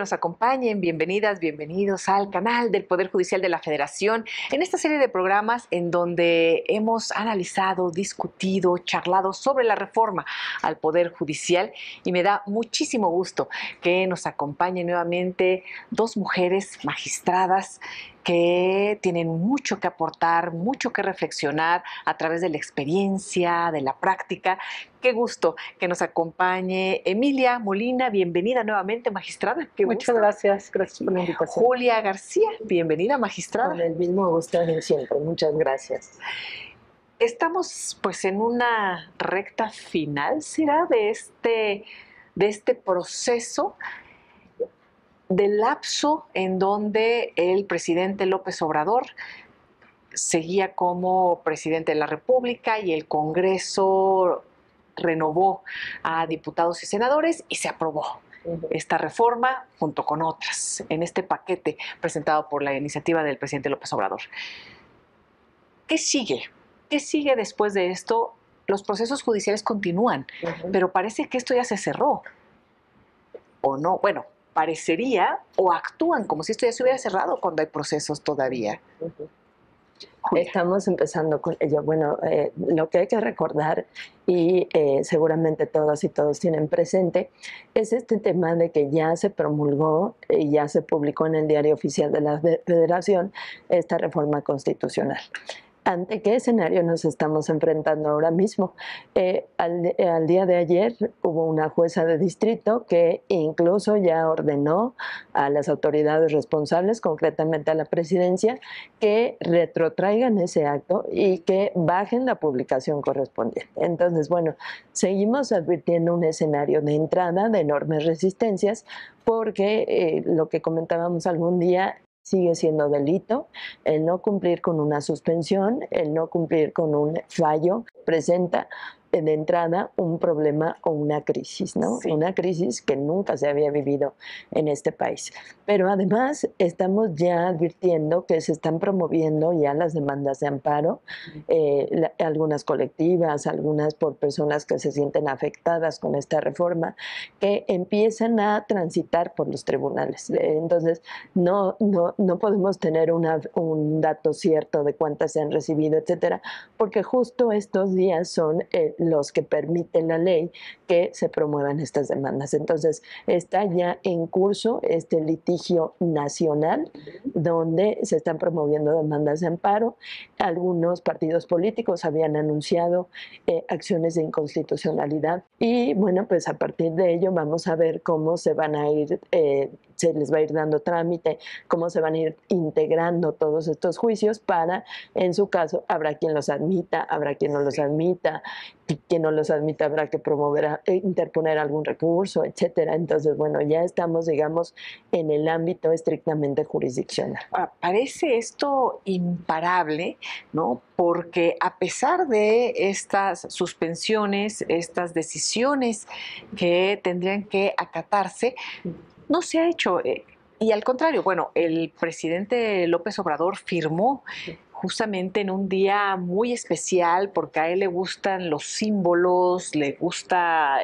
nos acompañen. Bienvenidas, bienvenidos al canal del Poder Judicial de la Federación, en esta serie de programas en donde hemos analizado, discutido, charlado sobre la reforma al Poder Judicial, y me da muchísimo gusto que nos acompañen nuevamente dos mujeres magistradas que tienen mucho que aportar, mucho que reflexionar a través de la experiencia, de la práctica. Qué gusto que nos acompañe Emilia Molina, bienvenida nuevamente, magistrada. Qué Muchas gusto. Gracias por la invitación. Julia García, bienvenida, magistrada. Con el mismo gusto de siempre, muchas gracias. Estamos pues en una recta final, ¿será? De este proceso del lapso en donde el presidente López Obrador seguía como presidente de la República y el Congreso renovó a diputados y senadores y se aprobó esta reforma junto con otras en este paquete presentado por la iniciativa del presidente López Obrador. ¿Qué sigue? ¿Qué sigue después de esto? Los procesos judiciales continúan, pero parece que esto ya se cerró. ¿O no? Bueno, parecería, o actúan como si esto ya se hubiera cerrado cuando hay procesos todavía. Julia. Estamos empezando con ello. Bueno, lo que hay que recordar, y seguramente todas y todos tienen presente, es este tema de que ya se promulgó y ya se publicó en el Diario Oficial de la Federación esta reforma constitucional. ¿Ante qué escenario nos estamos enfrentando ahora mismo? Al día de ayer hubo una jueza de distrito que incluso ya ordenó a las autoridades responsables, concretamente a la presidencia, que retrotraigan ese acto y que bajen la publicación correspondiente. Entonces, bueno, seguimos advirtiendo un escenario de entrada de enormes resistencias porque lo que comentábamos algún día, sigue siendo delito el no cumplir con una suspensión, el no cumplir con un fallo, presenta de entrada un problema o una crisis, ¿no? Sí. Una crisis que nunca se había vivido en este país. Pero además estamos ya advirtiendo que se están promoviendo ya las demandas de amparo, algunas colectivas, algunas por personas que se sienten afectadas con esta reforma, que empiezan a transitar por los tribunales. Entonces, no podemos tener un dato cierto de cuántas se han recibido, etcétera, porque justo estos días son los que permiten la ley que se promuevan estas demandas. Entonces, está ya en curso este litigio nacional donde se están promoviendo demandas de amparo. Algunos partidos políticos habían anunciado acciones de inconstitucionalidad y, bueno, pues a partir de ello vamos a ver cómo se van a ir, se les va a ir dando trámite, cómo se van a ir integrando todos estos juicios para, en su caso, habrá quien los admita, habrá quien no los admita, quien no los admita habrá que interponer algún recurso, etcétera. Entonces, bueno, ya estamos, digamos, en el ámbito estrictamente jurisdiccional. Parece esto imparable, ¿no? Porque a pesar de estas suspensiones, estas decisiones que tendrían que acatarse, no se ha hecho. Y al contrario, bueno, el presidente López Obrador firmó justamente en un día muy especial porque a él le gustan los símbolos, le gusta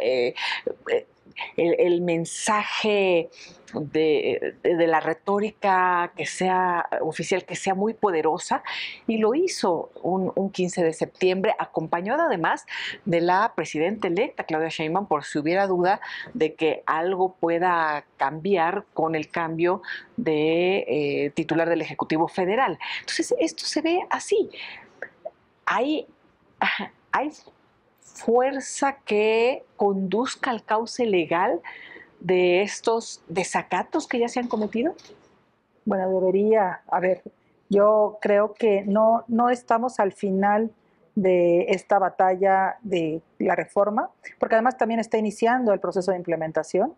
el mensaje de la retórica que sea oficial, que sea muy poderosa, y lo hizo un 15 de septiembre, acompañado además de la presidenta electa, Claudia Sheinbaum, por si hubiera duda de que algo pueda cambiar con el cambio de titular del Ejecutivo Federal. Entonces, esto se ve así. Hay fuerza que conduzca al cauce legal de estos desacatos que ya se han cometido? Bueno, debería, a ver, yo creo que no estamos al final de esta batalla de la reforma, porque además también está iniciando el proceso de implementación,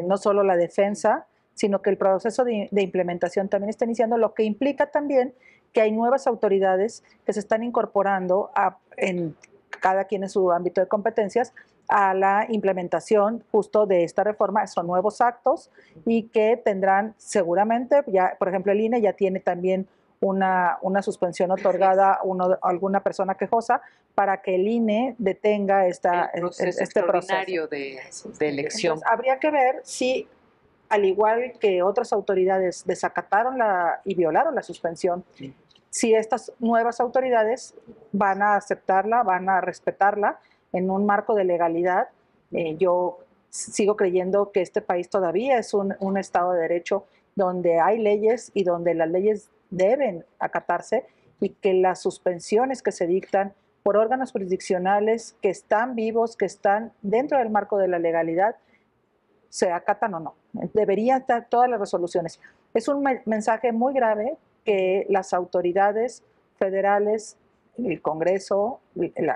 no solo la defensa, sino que el proceso de implementación también está iniciando, lo que implica también que hay nuevas autoridades que se están incorporando en cada quien en su ámbito de competencias a la implementación justo de esta reforma. Son nuevos actos y que tendrán seguramente, ya, por ejemplo, el INE ya tiene también una suspensión otorgada a alguna persona quejosa para que el INE detenga este proceso extraordinario de elección. Entonces, habría que ver si al igual que otras autoridades desacataron y violaron la suspensión, si estas nuevas autoridades van a aceptarla, van a respetarla en un marco de legalidad. Yo sigo creyendo que este país todavía es un Estado de Derecho donde hay leyes y donde las leyes deben acatarse, y que las suspensiones que se dictan por órganos jurisdiccionales que están vivos, que están dentro del marco de la legalidad, se acatan o no. Deberían estar todas las resoluciones. Es un mensaje muy grave que las autoridades federales, el Congreso,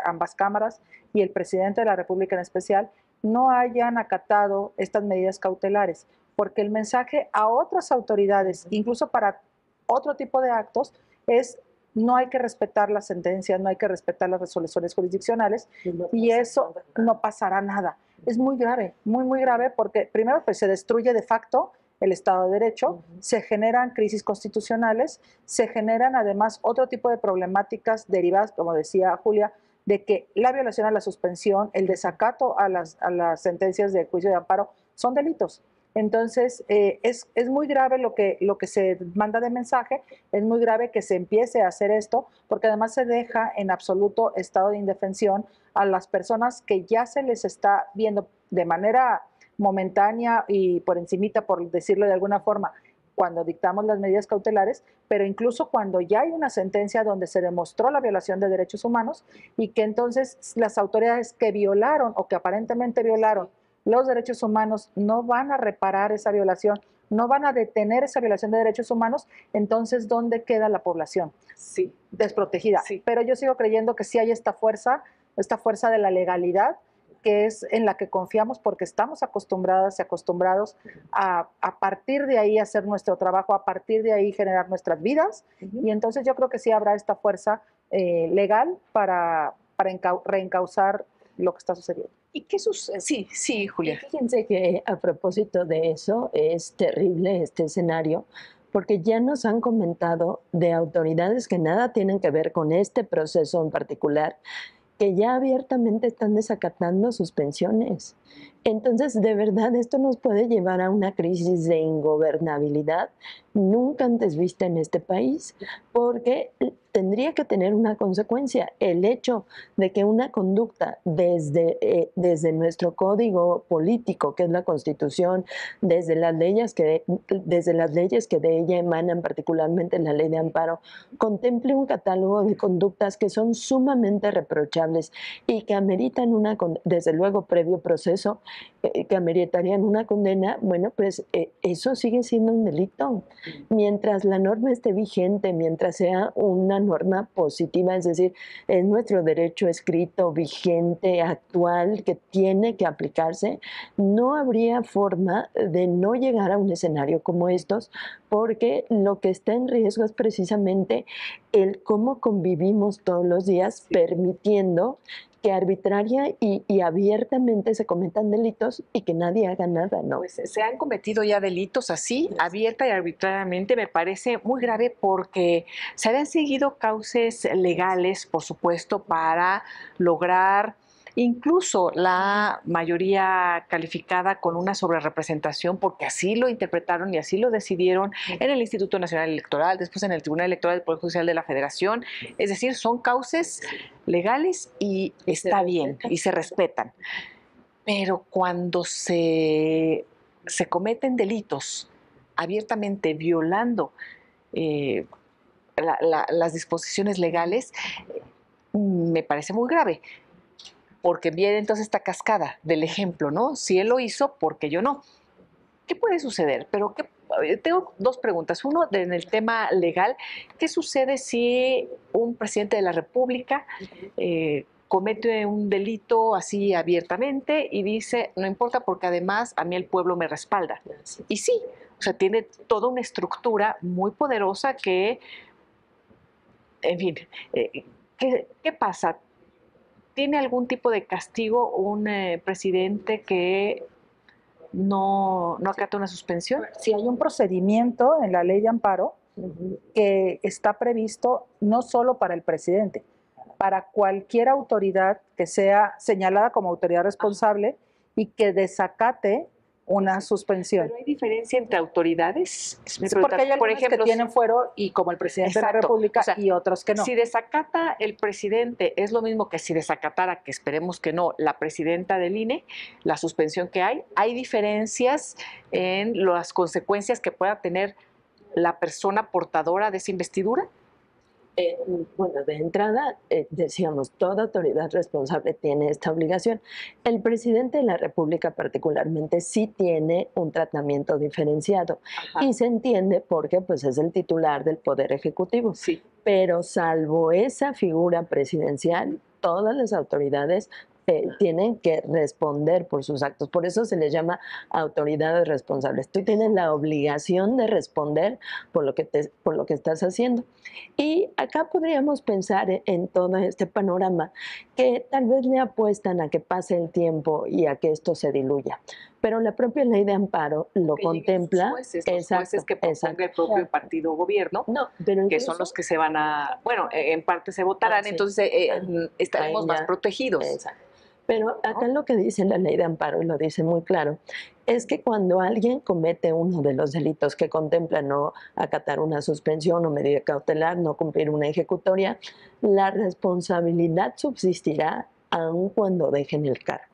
ambas cámaras y el presidente de la República en especial no hayan acatado estas medidas cautelares, porque el mensaje a otras autoridades, incluso para otro tipo de actos, es: no hay que respetar las sentencias, no hay que respetar las resoluciones jurisdiccionales, y eso no pasará nada. Es muy grave, muy, muy grave, porque primero pues se destruye de facto el Estado de Derecho, se generan crisis constitucionales, se generan además otro tipo de problemáticas derivadas, como decía Julia, de que la violación a la suspensión, el desacato a las sentencias de juicio de amparo son delitos. Entonces, es muy grave lo que se manda de mensaje, es muy grave que se empiece a hacer esto, porque además se deja en absoluto estado de indefensión a las personas que ya se les está viendo de manera momentánea y por encimita, por decirlo de alguna forma, cuando dictamos las medidas cautelares, pero incluso cuando ya hay una sentencia donde se demostró la violación de derechos humanos, y que entonces las autoridades que violaron o que aparentemente violaron los derechos humanos no van a reparar esa violación, no van a detener esa violación de derechos humanos. Entonces, ¿dónde queda la población? Sí. Desprotegida. Sí. Pero yo sigo creyendo que sí hay esta fuerza de la legalidad, que es en la que confiamos porque estamos acostumbradas y acostumbrados a partir de ahí hacer nuestro trabajo, a partir de ahí generar nuestras vidas. Y entonces yo creo que sí habrá esta fuerza legal para reencauzar lo que está sucediendo. ¿Y qué sucede? Sí, sí, Julia. Fíjense que a propósito de eso, es terrible este escenario, porque ya nos han comentado de autoridades que nada tienen que ver con este proceso en particular, que ya abiertamente están desacatando suspensiones. Entonces, de verdad, esto nos puede llevar a una crisis de ingobernabilidad nunca antes vista en este país, porque tendría que tener una consecuencia. El hecho de que una conducta desde nuestro código político, que es la Constitución, desde las leyes que de ella emanan, particularmente la Ley de Amparo, contemple un catálogo de conductas que son sumamente reprochables y que ameritan desde luego, previo proceso, que ameritarían una condena. Bueno, pues eso sigue siendo un delito. Mientras la norma esté vigente, mientras sea una norma positiva, es decir, es nuestro derecho escrito, vigente, actual, que tiene que aplicarse, no habría forma de no llegar a un escenario como estos, porque lo que está en riesgo es precisamente el cómo convivimos todos los días, permitiendo que arbitraria y abiertamente se cometan delitos y que nadie haga nada, ¿no? Pues se han cometido ya delitos así, abierta y arbitrariamente. Me parece muy grave porque se habían seguido cauces legales, por supuesto, para lograr incluso la mayoría calificada con una sobrerepresentación, porque así lo interpretaron y así lo decidieron en el Instituto Nacional Electoral, después en el Tribunal Electoral del Poder Judicial de la Federación. Es decir, son cauces legales y está bien y se respetan. Pero cuando se cometen delitos abiertamente violando las disposiciones legales, me parece muy grave, porque viene entonces esta cascada del ejemplo, ¿no? Si él lo hizo, ¿por qué yo no? ¿Qué puede suceder? Pero tengo dos preguntas. Uno, en el tema legal, ¿qué sucede si un presidente de la República comete un delito así abiertamente y dice: no importa porque además a mí el pueblo me respalda? Y sí, o sea, tiene toda una estructura muy poderosa que, en fin, ¿qué pasa? ¿Tiene algún tipo de castigo un presidente que no acata una suspensión? Si hay un procedimiento en la Ley de Amparo que está previsto no solo para el presidente, para cualquier autoridad que sea señalada como autoridad responsable y que desacate una suspensión. Pero hay diferencia entre autoridades. Porque hay algunos por ejemplo, que tienen fuero y como el presidente de la República, o sea, y otros que no. Si desacata el presidente, es lo mismo que si desacatara, que esperemos que no, la presidenta del INE, la suspensión que hay diferencias en las consecuencias que pueda tener la persona portadora de esa investidura. Bueno, de entrada, decíamos, toda autoridad responsable tiene esta obligación. El presidente de la República particularmente sí tiene un tratamiento diferenciado. Ajá. Y se entiende porque pues, es el titular del Poder Ejecutivo. Sí. Pero salvo esa figura presidencial, todas las autoridades tienen que responder por sus actos. Por eso se les llama autoridades responsables. Tú tienes la obligación de responder por lo que estás haciendo. Y acá podríamos pensar en todo este panorama que tal vez le apuestan a que pase el tiempo y a que esto se diluya. Pero la propia ley de amparo lo que contempla. Los jueces que proponga el propio partido o gobierno, pero incluso, que son los que se van a, bueno, en parte se votarán, sí. Entonces estaremos más protegidos. Exacto. Pero acá lo que dice la ley de amparo, y lo dice muy claro, es que cuando alguien comete uno de los delitos que contempla no acatar una suspensión o medida cautelar, no cumplir una ejecutoria, la responsabilidad subsistirá aun cuando dejen el cargo.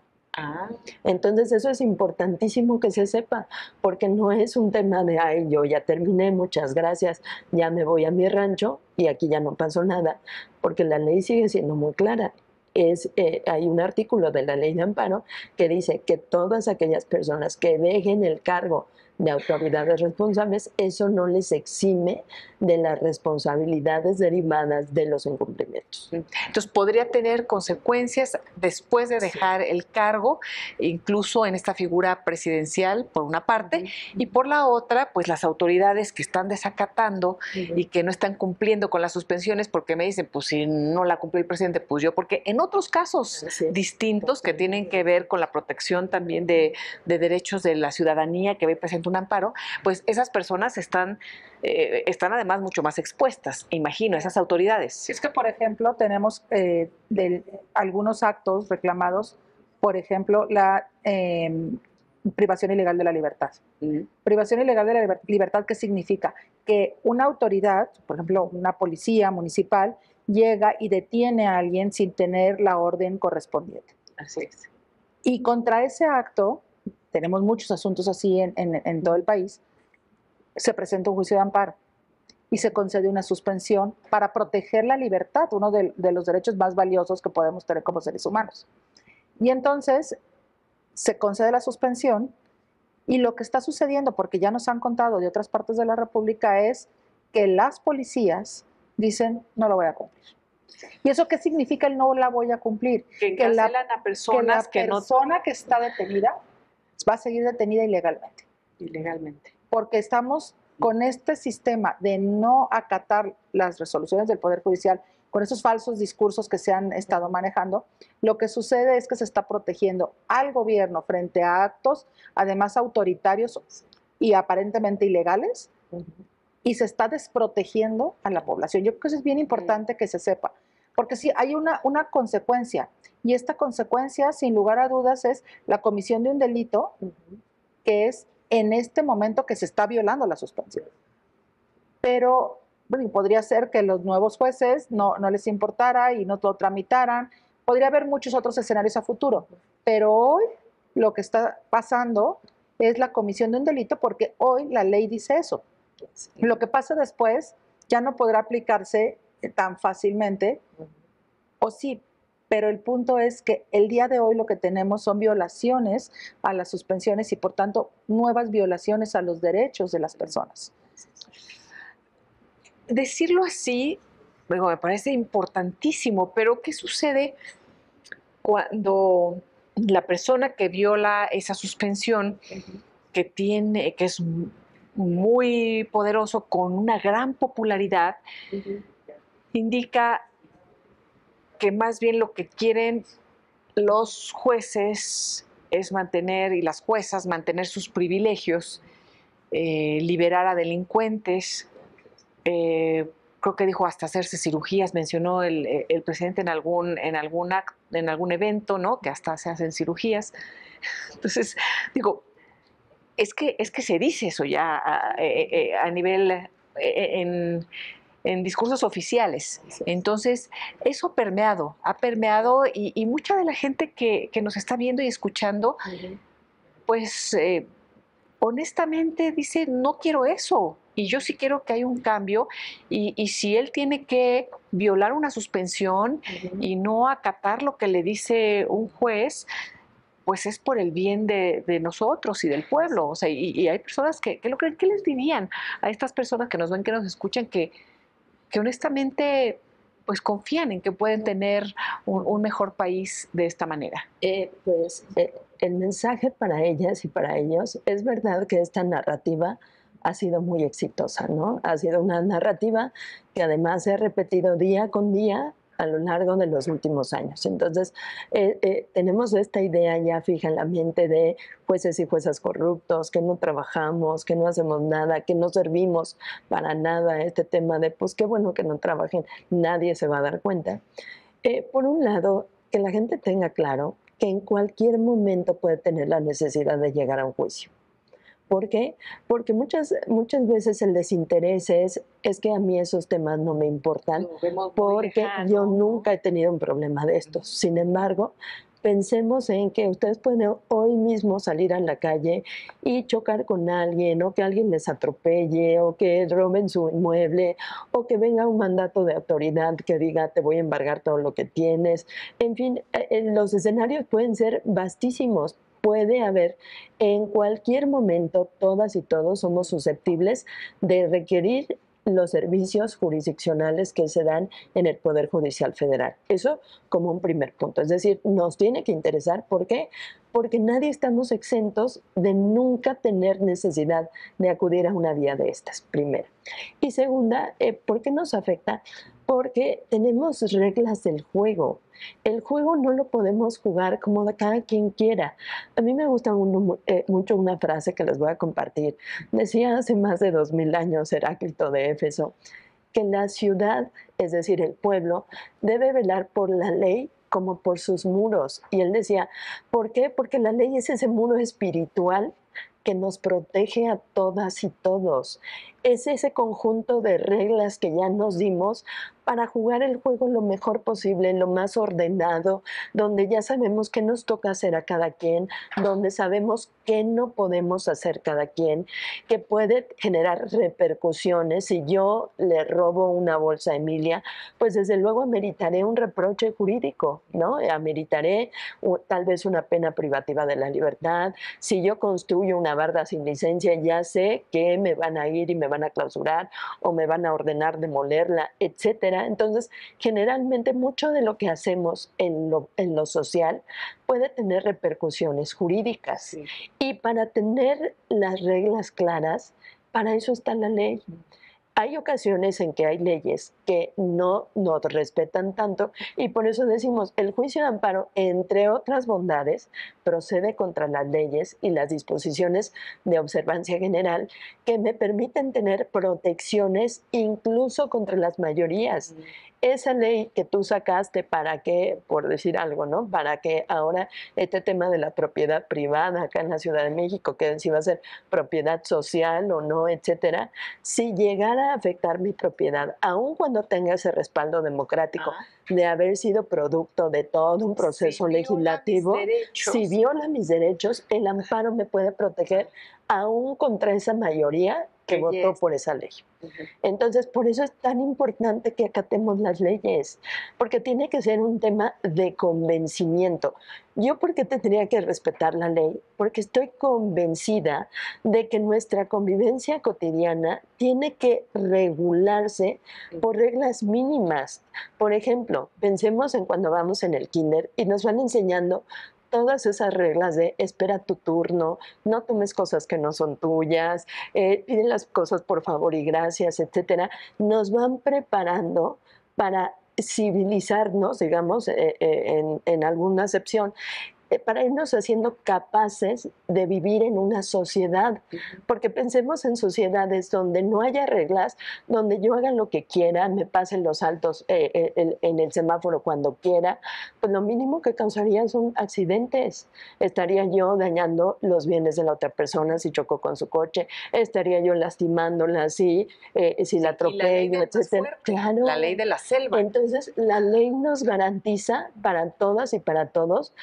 Entonces eso es importantísimo que se sepa, porque no es un tema de, ay, yo ya terminé, muchas gracias, ya me voy a mi rancho y aquí ya no pasó nada, porque la ley sigue siendo muy clara. Hay un artículo de la ley de amparo que dice que todas aquellas personas que dejen el cargo de autoridades responsables, eso no les exime de las responsabilidades derivadas de los incumplimientos. Entonces, podría tener consecuencias después de dejar el cargo, incluso en esta figura presidencial, por una parte, y por la otra, pues las autoridades que están desacatando y que no están cumpliendo con las suspensiones, porque me dicen, pues si no la cumplió el presidente, pues yo, porque en otros casos distintos que tienen que ver con la protección también de derechos de la ciudadanía que va y presenta un amparo, pues esas personas están además mucho más expuestas, imagino, esas autoridades. Es que, por ejemplo, tenemos algunos actos reclamados, por ejemplo, la privación ilegal de la libertad. Privación ilegal de la libertad, ¿qué significa? Que una autoridad, por ejemplo, una policía municipal, llega y detiene a alguien sin tener la orden correspondiente. Así es. Y contra ese acto, tenemos muchos asuntos así en todo el país, se presenta un juicio de amparo y se concede una suspensión para proteger la libertad, uno de los derechos más valiosos que podemos tener como seres humanos. Y entonces se concede la suspensión y lo que está sucediendo, porque ya nos han contado de otras partes de la República, es que las policías dicen, no lo voy a cumplir. ¿Y eso qué significa el no la voy a cumplir? Que encarcelan a personas que la persona que está detenida va a seguir detenida ilegalmente. Ilegalmente. Porque estamos con este sistema de no acatar las resoluciones del Poder Judicial, con esos falsos discursos que se han estado manejando, lo que sucede es que se está protegiendo al gobierno frente a actos, además autoritarios y aparentemente ilegales, y se está desprotegiendo a la población. Yo creo que eso es bien importante que se sepa, porque sí hay una consecuencia, y esta consecuencia, sin lugar a dudas, es la comisión de un delito, que es en este momento que se está violando la suspensión. Pero bueno, podría ser que los nuevos jueces no les importara y no lo tramitaran. Podría haber muchos otros escenarios a futuro, pero hoy lo que está pasando es la comisión de un delito, porque hoy la ley dice eso. Lo que pasa después ya no podrá aplicarse tan fácilmente, o sí, pero el punto es que el día de hoy lo que tenemos son violaciones a las suspensiones y por tanto nuevas violaciones a los derechos de las personas. Decirlo así, bueno, me parece importantísimo, pero ¿qué sucede cuando la persona que viola esa suspensión, que es muy poderoso, con una gran popularidad, indica que más bien lo que quieren los jueces es mantener, y las juezas, mantener sus privilegios, liberar a delincuentes, creo que dijo hasta hacerse cirugías, mencionó el presidente en algún evento, ¿no? Que hasta se hacen cirugías. Entonces, digo, es que se dice eso ya a nivel, en discursos oficiales. Entonces, eso ha permeado y mucha de la gente que nos está viendo y escuchando, pues honestamente dice, no quiero eso. Y yo sí quiero que haya un cambio. Y si él tiene que violar una suspensión y no acatar lo que le dice un juez, pues es por el bien de nosotros y del pueblo. O sea, y hay personas que lo creen. ¿Qué les dirían a estas personas que nos ven, que nos escuchan, que honestamente pues confían en que pueden tener un mejor país de esta manera? El mensaje para ellas y para ellos, es verdad que esta narrativa ha sido muy exitosa, ¿no? Ha sido una narrativa que además se ha repetido día con día a lo largo de los últimos años. Entonces, tenemos esta idea ya fija en la mente de jueces y juezas corruptos, que no trabajamos, que no hacemos nada, que no servimos para nada. Este tema de, pues qué bueno que no trabajen, nadie se va a dar cuenta. Por un lado, que la gente tenga claro que en cualquier momento puede tener la necesidad de llegar a un juicio. ¿Por qué? Porque muchas veces el desinterés es que a mí esos temas no me importan, porque yo nunca he tenido un problema de estos. Sin embargo, pensemos en que ustedes pueden hoy mismo salir a la calle y chocar con alguien, o que alguien les atropelle, o que roben su inmueble, o que venga un mandato de autoridad que diga te voy a embargar todo lo que tienes. En fin, los escenarios pueden ser vastísimos. Puede haber en cualquier momento, todas y todos somos susceptibles de requerir los servicios jurisdiccionales que se dan en el Poder Judicial Federal. Eso como un primer punto. Es decir, nos tiene que interesar. ¿Por qué? Porque nadie estamos exentos de nunca tener necesidad de acudir a una vía de estas, primero. Y segunda, ¿por qué nos afecta? Porque tenemos reglas del juego. El juego no lo podemos jugar como de cada quien quiera. A mí me gusta mucho una frase que les voy a compartir. Decía hace más de 2000 años Heráclito de Éfeso que la ciudad, es decir, el pueblo, debe velar por la ley como por sus muros. Y él decía, ¿por qué? Porque la ley es ese muro espiritual que nos protege a todas y todos. Es ese conjunto de reglas que ya nos dimos para jugar el juego lo mejor posible, lo más ordenado, donde ya sabemos qué nos toca hacer a cada quien, donde sabemos qué no podemos hacer cada quien, que puede generar repercusiones. Si yo le robo una bolsa a Emilia, pues desde luego ameritaré un reproche jurídico, ¿no? Ameritaré tal vez una pena privativa de la libertad. Si yo construyo una barda sin licencia, ya sé que me van a ir y me van a clausurar o me van a ordenar demolerla, etcétera. Entonces, generalmente mucho de lo que hacemos en lo social puede tener repercusiones jurídicas. Sí. Y para tener las reglas claras, para eso está la ley. Hay ocasiones en que hay leyes que no nos respetan tanto y por eso decimos, el juicio de amparo, entre otras bondades, procede contra las leyes y las disposiciones de observancia general que me permiten tener protecciones incluso contra las mayorías. Esa ley que tú sacaste para que, por decir algo, ¿no? Para que ahora este tema de la propiedad privada acá en la Ciudad de México, que si va a ser propiedad social o no, etcétera, si llegara a afectar mi propiedad, aun cuando tenga ese respaldo democrático de haber sido producto de todo un proceso legislativo, si viola mis derechos, el amparo me puede proteger aún contra esa mayoría que votó por esa ley. Entonces, por eso es tan importante que acatemos las leyes, porque tiene que ser un tema de convencimiento. ¿Yo por qué tendría que respetar la ley? Porque estoy convencida de que nuestra convivencia cotidiana tiene que regularse por reglas mínimas. Por ejemplo, pensemos en cuando vamos en el kinder y nos van enseñando todas esas reglas de espera tu turno, no tomes cosas que no son tuyas, pide las cosas por favor y gracias, etcétera, nos van preparando para civilizarnos, digamos, en alguna acepción. para irnos haciendo capaces de vivir en una sociedad, porque pensemos en sociedades donde no haya reglas, donde yo haga lo que quiera, me pasen los altos en el semáforo cuando quiera, pues lo mínimo que causaría son accidentes. Estaría yo dañando los bienes de la otra persona si choco con su coche, estaría yo lastimándola si la atropello, etcétera. Claro. La ley de la selva. Entonces, la ley nos garantiza para todas y para todos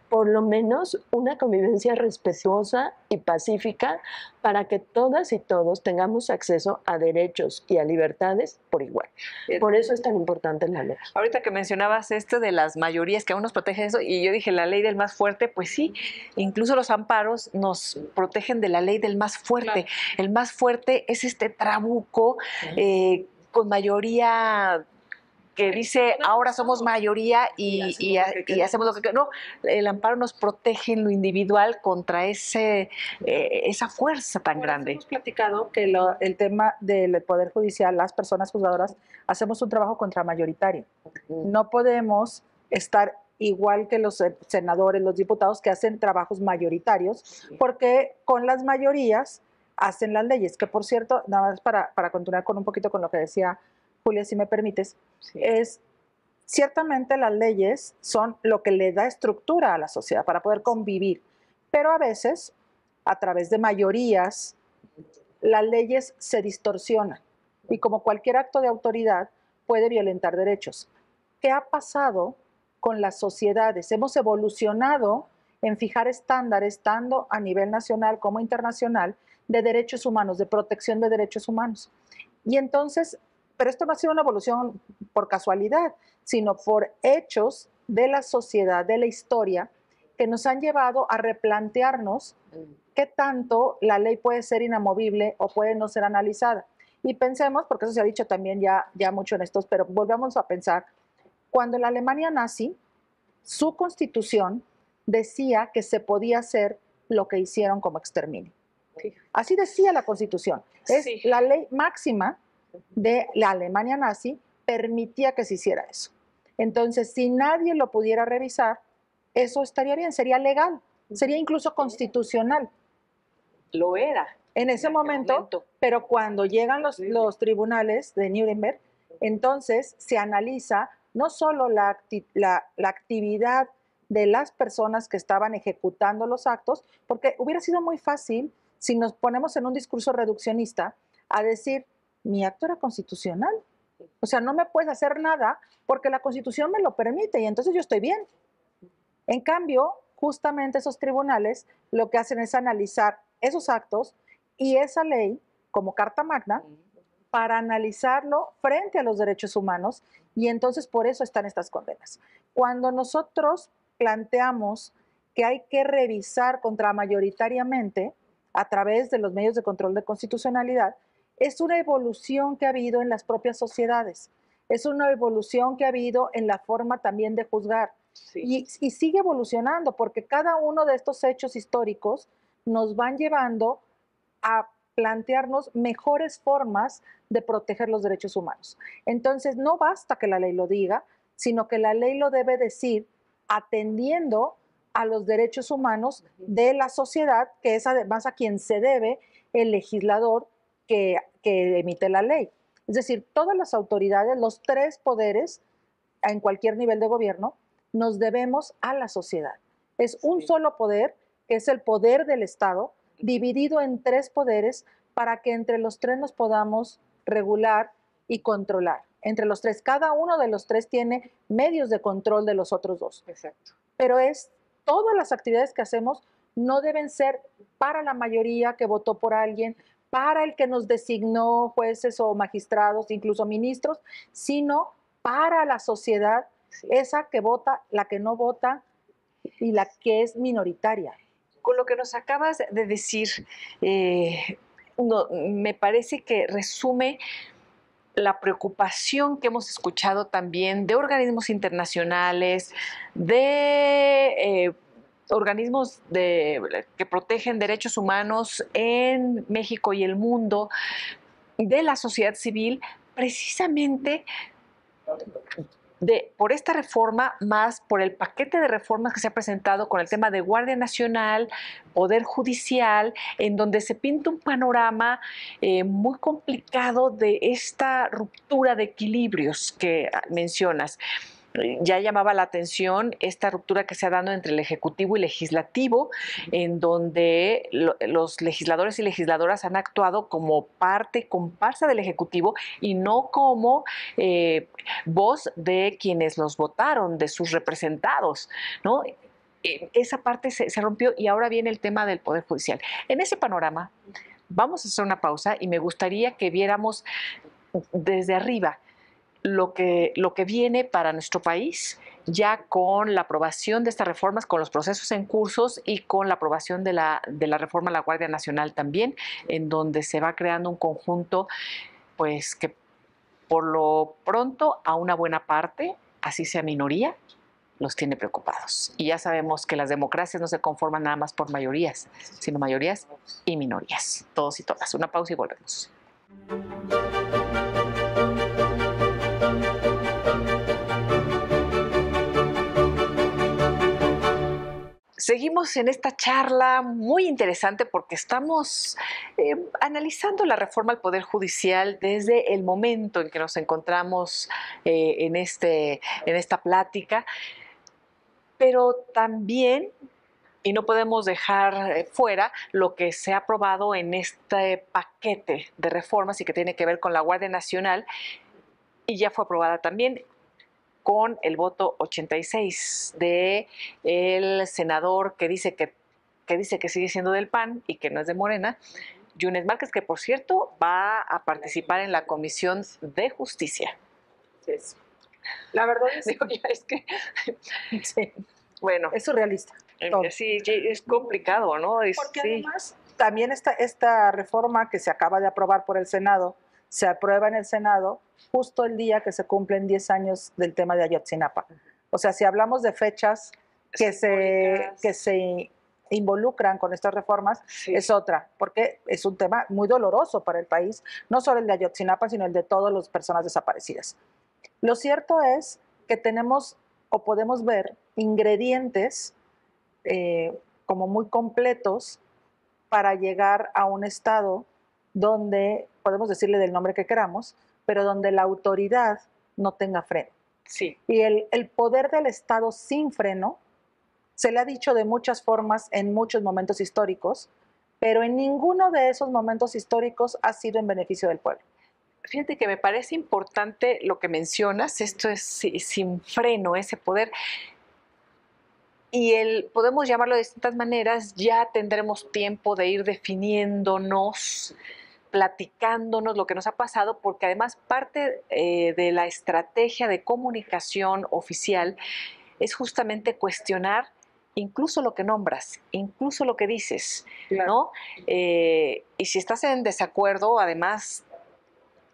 por lo menos una convivencia respetuosa y pacífica para que todas y todos tengamos acceso a derechos y a libertades por igual. Por eso es tan importante la ley. Ahorita que mencionabas esto de las mayorías que aún nos protege eso, y yo dije la ley del más fuerte, pues sí, incluso los amparos nos protegen de la ley del más fuerte. Claro. El más fuerte es este trabuco con mayoría que dice ahora somos mayoría y hacemos lo que queremos. No, el amparo nos protege en lo individual contra esa fuerza tan grande. Hemos platicado que el tema del Poder Judicial, las personas juzgadoras, hacemos un trabajo contramayoritario. No podemos estar igual que los senadores, los diputados que hacen trabajos mayoritarios, porque con las mayorías hacen las leyes, que por cierto, nada más para continuar con un poquito con lo que decía Julia, si me permites, es ciertamente las leyes son lo que le da estructura a la sociedad para poder convivir, pero a veces, a través de mayorías, las leyes se distorsionan y como cualquier acto de autoridad puede violentar derechos. ¿Qué ha pasado con las sociedades? Hemos evolucionado en fijar estándares, tanto a nivel nacional como internacional, de derechos humanos, de protección de derechos humanos. Y entonces, pero esto no ha sido una evolución por casualidad, sino por hechos de la sociedad, de la historia, que nos han llevado a replantearnos qué tanto la ley puede ser inamovible o puede no ser analizada. Y pensemos, porque eso se ha dicho también ya mucho en estos, pero volvamos a pensar, cuando en la Alemania nazi, su constitución decía que se podía hacer lo que hicieron como exterminio. Sí. Así decía la constitución. Es la ley máxima de la Alemania nazi, permitía que se hiciera eso. Entonces, si nadie lo pudiera revisar, eso estaría bien, sería legal, sería incluso constitucional. Lo era. En ese momento, pero cuando llegan los tribunales de Nuremberg, entonces se analiza no solo la actividad de las personas que estaban ejecutando los actos, porque hubiera sido muy fácil si nos ponemos en un discurso reduccionista a decir, mi acto era constitucional. O sea, no me puedes hacer nada porque la Constitución me lo permite y entonces yo estoy bien. En cambio, justamente esos tribunales lo que hacen es analizar esos actos y esa ley como Carta Magna para analizarlo frente a los derechos humanos y entonces por eso están estas condenas. Cuando nosotros planteamos que hay que revisar contramayoritariamente a través de los medios de control de constitucionalidad, es una evolución que ha habido en las propias sociedades, es una evolución que ha habido en la forma también de juzgar y sigue evolucionando porque cada uno de estos hechos históricos nos van llevando a plantearnos mejores formas de proteger los derechos humanos. Entonces no basta que la ley lo diga, sino que la ley lo debe decir atendiendo a los derechos humanos de la sociedad, que es además a quien se debe el legislador que emite la ley. Es decir, todas las autoridades, los tres poderes en cualquier nivel de gobierno, nos debemos a la sociedad. Es un solo poder, que es el poder del Estado, dividido en tres poderes para que entre los tres nos podamos regular y controlar. Entre los tres, cada uno de los tres tiene medios de control de los otros dos. Exacto. Pero todas las actividades que hacemos no deben ser para la mayoría que votó por alguien, para el que nos designó jueces o magistrados, incluso ministros, sino para la sociedad, esa que vota, la que no vota y la que es minoritaria. Con lo que nos acabas de decir, me parece que resume la preocupación que hemos escuchado también de organismos internacionales, de organismos que protegen derechos humanos en México y el mundo, de la sociedad civil, precisamente por esta reforma, más por el paquete de reformas que se ha presentado con el tema de Guardia Nacional, Poder Judicial, en donde se pinta un panorama muy complicado de esta ruptura de equilibrios que mencionas. Ya llamaba la atención esta ruptura que se ha dado entre el Ejecutivo y Legislativo, en donde los legisladores y legisladoras han actuado como parte comparsa del Ejecutivo y no como voz de quienes los votaron, de sus representados, ¿no? Esa parte se rompió y ahora viene el tema del Poder Judicial. En ese panorama, vamos a hacer una pausa y me gustaría que viéramos desde arriba lo que viene para nuestro país, ya con la aprobación de estas reformas, con los procesos en cursos y con la aprobación de la reforma a la Guardia Nacional también, en donde se va creando un conjunto, pues que por lo pronto a una buena parte, así sea minoría, los tiene preocupados. Y ya sabemos que las democracias no se conforman nada más por mayorías, sino mayorías y minorías, todos y todas. Una pausa y volvemos. Seguimos en esta charla muy interesante porque estamos analizando la reforma al Poder Judicial desde el momento en que nos encontramos en esta plática, pero también, y no podemos dejar fuera lo que se ha aprobado en este paquete de reformas y que tiene que ver con la Guardia Nacional, y ya fue aprobada también con el voto 86 de el senador que dice que sigue siendo del PAN y que no es de Morena, Yunes Márquez, que por cierto va a participar en la Comisión de Justicia. Sí. La verdad es, Digo, ya es que sí, bueno, es surrealista. sí, es complicado, ¿no? Porque sí. además también esta reforma que se acaba de aprobar por el Senado, se aprueba en el Senado justo el día que se cumplen 10 años del tema de Ayotzinapa. O sea, si hablamos de fechas que se involucran con estas reformas, sí, es otra, porque es un tema muy doloroso para el país, no solo el de Ayotzinapa, sino el de todas las personas desaparecidas. Lo cierto es que tenemos o podemos ver ingredientes como muy completos para llegar a un estado donde, podemos decirle del nombre que queramos, pero donde la autoridad no tenga freno. Sí. Y el poder del Estado sin freno se le ha dicho de muchas formas en muchos momentos históricos, pero en ninguno de esos momentos históricos ha sido en beneficio del pueblo. Fíjate que me parece importante lo que mencionas, esto es sin freno, ese poder. Y podemos llamarlo de distintas maneras, ya tendremos tiempo de ir definiéndonos, platicándonos lo que nos ha pasado, porque además parte de la estrategia de comunicación oficial es justamente cuestionar incluso lo que nombras, incluso lo que dices, claro, ¿no? Y si estás en desacuerdo, además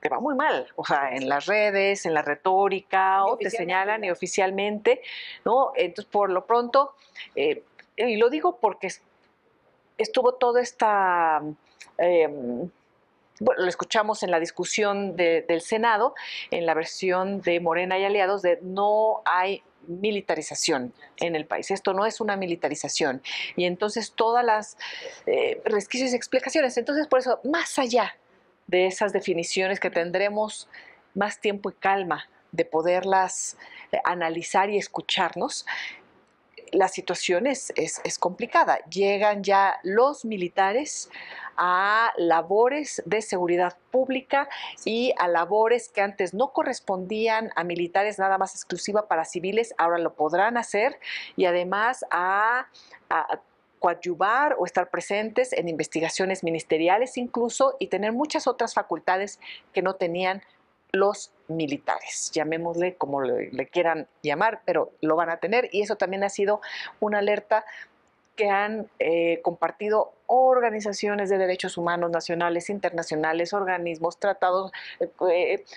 te va muy mal, o sea, en las redes, en la retórica, o te señalan y oficialmente, ¿no? Entonces, por lo pronto, y lo digo porque estuvo toda esta, bueno, lo escuchamos en la discusión del Senado, en la versión de Morena y aliados, de no hay militarización en el país. Esto no es una militarización. Y entonces todas las resquicios y explicaciones. Entonces, por eso, más allá de esas definiciones que tendremos más tiempo y calma de poderlas analizar y escucharnos, la situación es complicada. Llegan ya los militares a labores de seguridad pública y a labores que antes no correspondían a militares nada más exclusiva para civiles, ahora lo podrán hacer, y además a coadyuvar o estar presentes en investigaciones ministeriales incluso, y tener muchas otras facultades que no tenían los militares, llamémosle como le quieran llamar, pero lo van a tener, y eso también ha sido una alerta que han compartido organizaciones de derechos humanos nacionales, internacionales, organismos, tratados,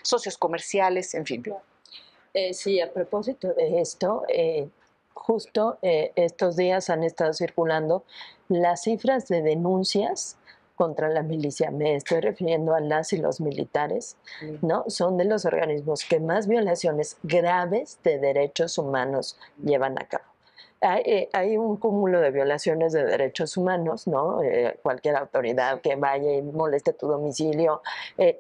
socios comerciales, en fin. Sí, a propósito de esto, justo estos días han estado circulando las cifras de denuncias contra la milicia, me estoy refiriendo a las y los militares, ¿no? Son de los organismos que más violaciones graves de derechos humanos llevan a cabo. Hay un cúmulo de violaciones de derechos humanos, ¿no? Cualquier autoridad que vaya y moleste tu domicilio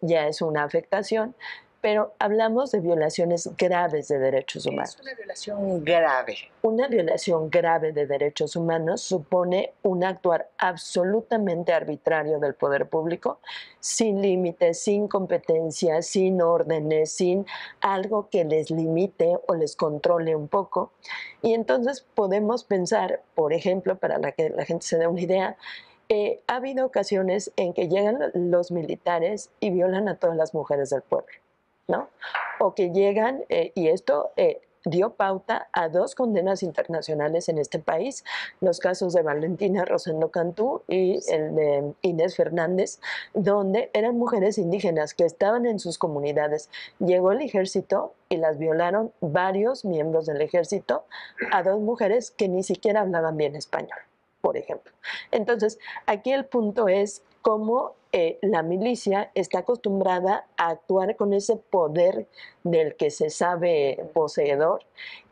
ya es una afectación, pero hablamos de violaciones graves de derechos humanos. Es una violación grave. Una violación grave de derechos humanos supone un actuar absolutamente arbitrario del poder público, sin límites, sin competencia, sin órdenes, sin algo que les limite o les controle un poco. Y entonces podemos pensar, por ejemplo, para que la gente se dé una idea, ha habido ocasiones en que llegan los militares y violan a todas las mujeres del pueblo, ¿no? O que llegan, y esto dio pauta a 2 condenas internacionales en este país, los casos de Valentina Rosendo Cantú y el de Inés Fernández, donde eran mujeres indígenas que estaban en sus comunidades. Llegó el ejército y las violaron varios miembros del ejército a 2 mujeres que ni siquiera hablaban bien español, por ejemplo. Entonces, aquí el punto es cómo la milicia está acostumbrada a actuar con ese poder del que se sabe poseedor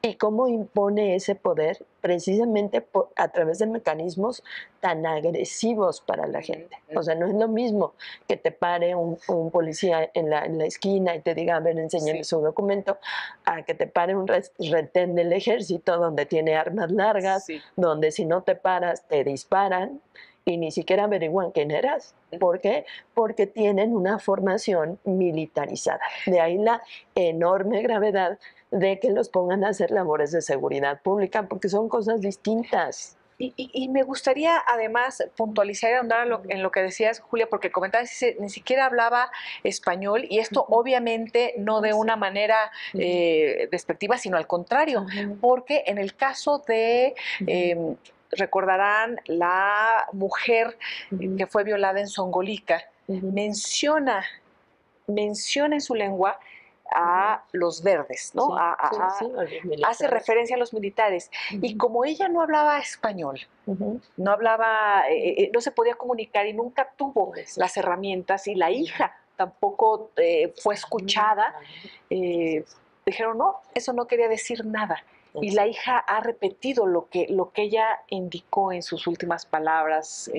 y cómo impone ese poder precisamente a través de mecanismos tan agresivos para la gente. O sea, no es lo mismo que te pare un policía en la esquina y te diga, a ver, enséñale su documento, a que te pare un retén del ejército donde tiene armas largas, donde si no te paras te disparan y ni siquiera averiguan quién eras. ¿Por qué? Porque tienen una formación militarizada. De ahí la enorme gravedad de que los pongan a hacer labores de seguridad pública, porque son cosas distintas. Y me gustaría además puntualizar y ahondar en lo que decías, Julia, porque comentabas que ni siquiera hablaba español, y esto obviamente no de una manera despectiva, sino al contrario, porque en el caso de... recordarán la mujer que fue violada en Songolica, menciona en su lengua a los verdes, ¿no? Hace referencia a los militares. Y como ella no hablaba español, no hablaba, no se podía comunicar y nunca tuvo las herramientas, y la hija tampoco fue escuchada, dijeron, no, eso no quería decir nada. Y la hija ha repetido lo que ella indicó en sus últimas palabras,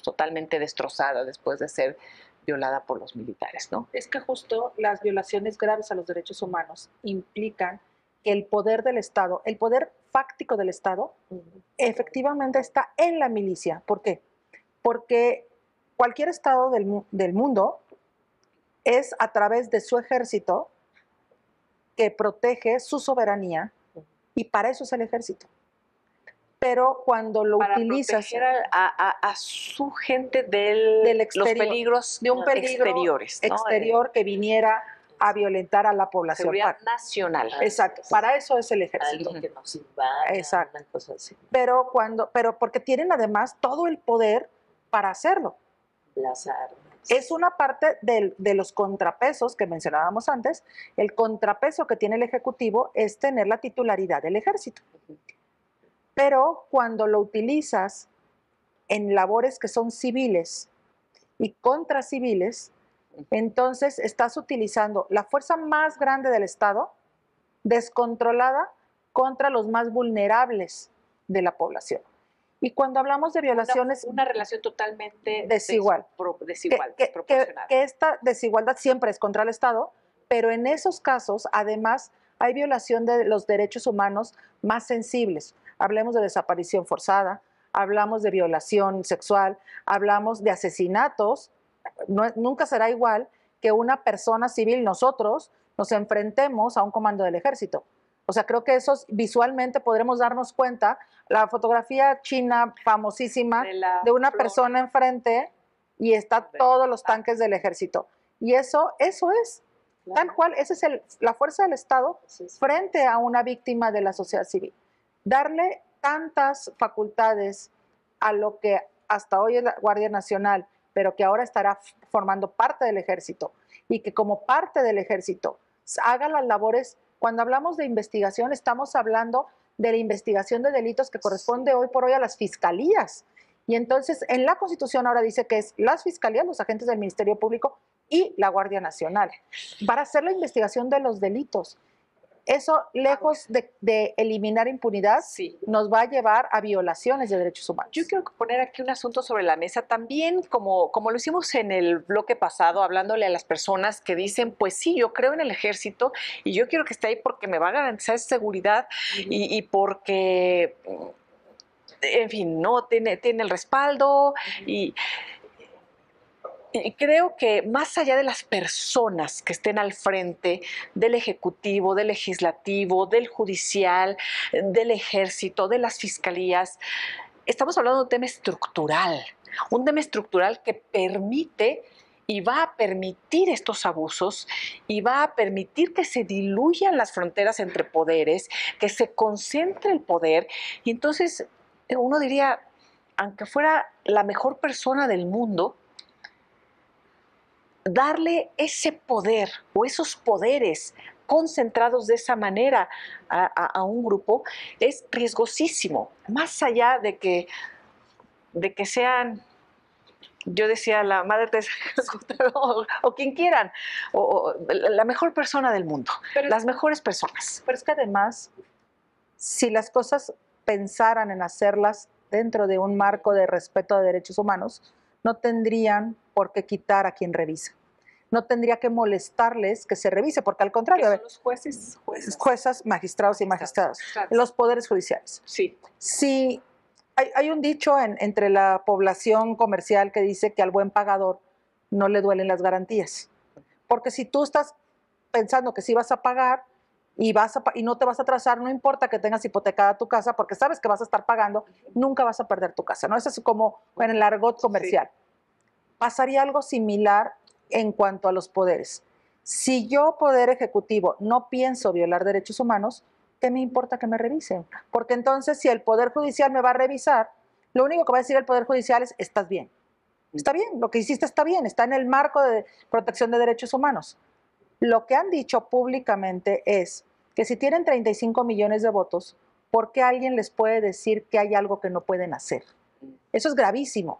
totalmente destrozada después de ser violada por los militares, ¿no? Es que justo las violaciones graves a los derechos humanos implican que el poder del Estado, el poder fáctico del Estado, efectivamente está en la milicia. ¿Por qué? Porque cualquier Estado del mundo es a través de su ejército que protege su soberanía, y para eso es el ejército. Pero cuando lo utilizas... Para proteger a su gente del exterior, los peligros de un peligro exteriores, ¿no? exterior que viniera a violentar a la población. Seguridad nacional. Exacto, para eso es el ejército. Algo que nos invada, exacto. Una cosa así. Pero porque tienen además todo el poder para hacerlo. Las armas. Es una parte de los contrapesos que mencionábamos antes. El contrapeso que tiene el Ejecutivo es tener la titularidad del ejército. Pero cuando lo utilizas en labores que son civiles y contra civiles, entonces estás utilizando la fuerza más grande del Estado descontrolada contra los más vulnerables de la población. Y cuando hablamos de violaciones... Una relación totalmente desigual. Desproporcionada. Que esta desigualdad siempre es contra el Estado, pero en esos casos, además, hay violación de los derechos humanos más sensibles. Hablemos de desaparición forzada, hablamos de violación sexual, hablamos de asesinatos. Nunca será igual que una persona civil, nosotros, nos enfrentemos a un comando del ejército. O sea, creo que eso visualmente podremos darnos cuenta. La fotografía china famosísima de una persona enfrente y está todos los tanques del ejército. Y eso es, tal cual, esa es la fuerza del Estado frente a una víctima de la sociedad civil. Darle tantas facultades a lo que hasta hoy es la Guardia Nacional, pero que ahora estará formando parte del ejército, y que como parte del ejército haga las labores. Cuando hablamos de investigación, estamos hablando de la investigación de delitos que corresponde hoy por hoy a las fiscalías, Y entonces en la Constitución ahora dice que es las fiscalías, los agentes del Ministerio Público y la Guardia Nacional para hacer la investigación de los delitos. Eso, lejos de eliminar impunidad, Sí. nos va a llevar a violaciones de derechos humanos. Yo quiero poner aquí un asunto sobre la mesa también, como lo hicimos en el bloque pasado, hablándole a las personas que dicen, pues sí, yo creo en el ejército y yo quiero que esté ahí porque me va a garantizar seguridad y porque, en fin, no tiene el respaldo y creo que más allá de las personas que estén al frente del Ejecutivo, del Legislativo, del Judicial, del Ejército, de las fiscalías, estamos hablando de un tema estructural que permite y va a permitir estos abusos y va a permitir que se diluyan las fronteras entre poderes, que se concentre el poder y entonces uno diría, aunque fuera la mejor persona del mundo, darle ese poder o esos poderes concentrados de esa manera a un grupo es riesgosísimo, más allá de que sean, yo decía, la Madre Teresa o quien quieran, o la mejor persona del mundo, las mejores personas. Pero es que además, si las cosas pensaran en hacerlas dentro de un marco de respeto a derechos humanos, no tendrían por qué quitar a quien revisa. No tendría que molestarles que se revise, porque al contrario, son los jueces, juezas, magistrados y magistradas, los poderes judiciales. Sí. Sí, hay un dicho entre la población comercial que dice que al buen pagador no le duelen las garantías. Porque si tú estás pensando que sí vas a pagar y no te vas a atrasar, no importa que tengas hipotecada tu casa, porque sabes que vas a estar pagando, nunca vas a perder tu casa, ¿no? Eso es como en el argot comercial. Sí. Pasaría algo similar en cuanto a los poderes. Si yo, Poder Ejecutivo, no pienso violar derechos humanos, ¿qué me importa que me revisen? Porque entonces, si el Poder Judicial me va a revisar, lo único que va a decir el Poder Judicial es, estás bien. Está bien, lo que hiciste está bien, está en el marco de protección de derechos humanos. Lo que han dicho públicamente es que si tienen 35 millones de votos, ¿por qué alguien les puede decir que hay algo que no pueden hacer? Eso es gravísimo,